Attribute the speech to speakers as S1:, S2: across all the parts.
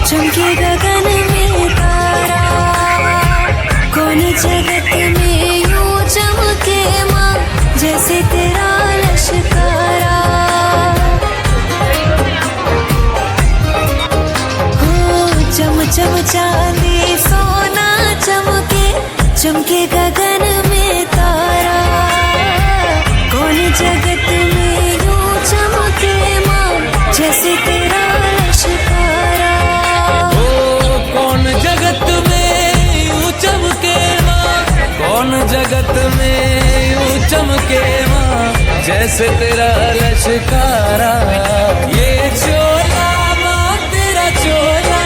S1: चमके गगन में तारा, कौन जगत में यूं चमके माँ जैसे तेरा लश्कारा। हो चम चम चांदी सोना चमके, चमके गगन में तारा, कौन जगत में यूं चमके माँ जैसे तेरा लश्कारा।
S2: ओ कौन जगत में यूं चमके माँ, कौन जगत में यूं चमके माँ जैसे तेरा लश्कारा। ये चोला माँ तेरा चोला,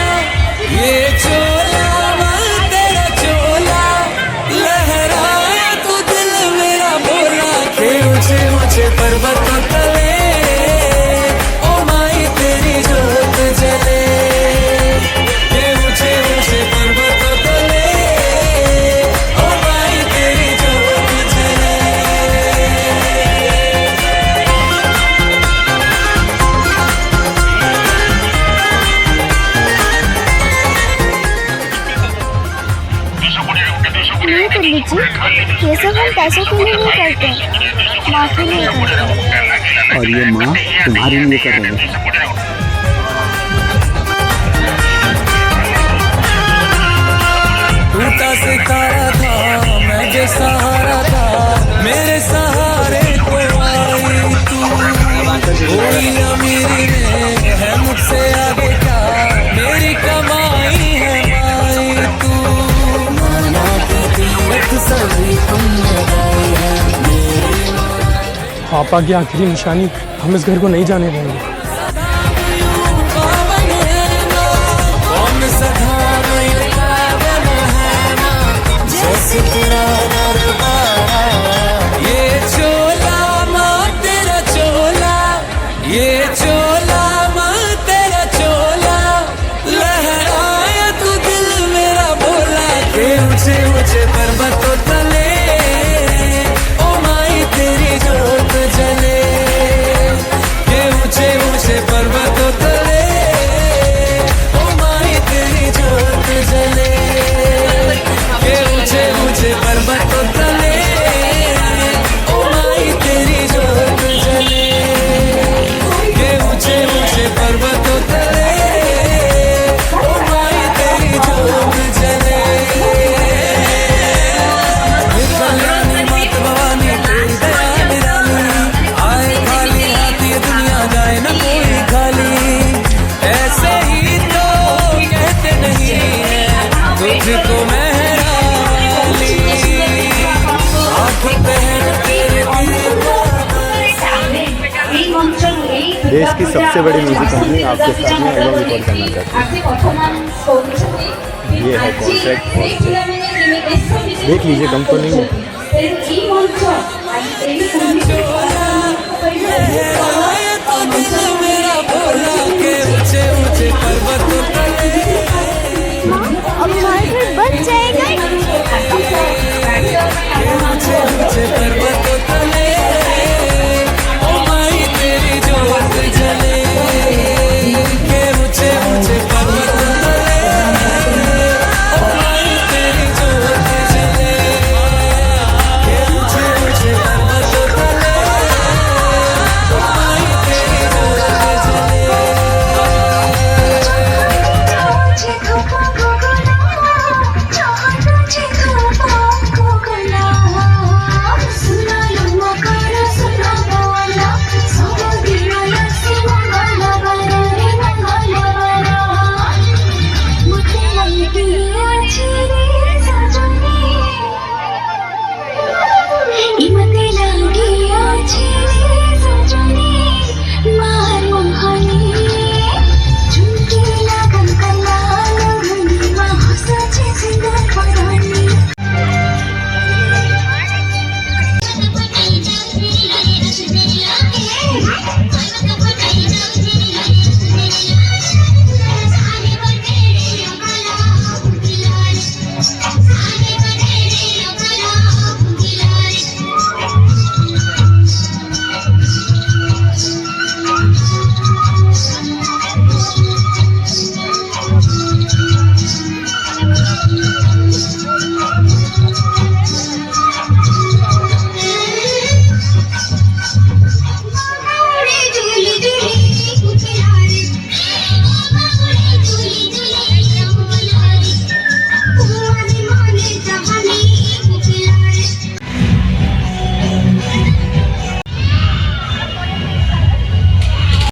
S2: ये चोला माँ तेरा चोला, लहराए तू दिल मेरा बोला के ऊंचे ऊंचे पर्वतों तले ओ माई तेरी जोत जले। ये ऊंचे ऊंचे पर्वतों तले ओ माई तेरी जोत जले।
S3: नहीं पंडित जी, ये सब हम पैसों के लिए नहीं करते, माँ के लिए करते हैं।
S4: और ये माँ तुम्हारे लिए कर रही है।
S2: टूटा सितारा था मैं जो सहारा था, मेरे सहारे को आई तू। कोई अमीरी में है मुझसे आगे क्या, मेरी कमाई है माई तू। माना की कीमत सभी तुमने लगाई है मेरी।
S5: पापा की आखिरी निशानी, हम इस घर को नहीं जाने देंगे।
S2: कौन सधा जैसे तेरा दरबारा। ये चोला माँ तेरा चोला, ये चोला माँ तेरा चोला, लहराया तू दिल मेरा बोला के ऊंचे ऊंचे पर्वतों तले ओ माई तेरी जोत जले। के ऊंचे ऊंचे पर्वतों तले ओ माई तेरी जोत जले। के ऊंचे ऊंचे पर्वतों तले ओ माई तेरी जोत जले। के ऊंचे ऊंचे पर्वतों तले ओ माई तेरी जोत जले। कल्याणी मात भवानी तेरी दया निराली, आए खाली हाथ ये दुनिया जाए न कोई खाली। ऐसे ही तो कहते नहीं है तुझको मैं
S4: देश की सबसे बड़ी म्यूजिक कंपनी आपके सामने एल्बम रिकॉर्ड करना चाहती है। ये है कॉन्ट्रैक्ट, देख लीजिए कंपनी में।
S2: लहराए तो दिल में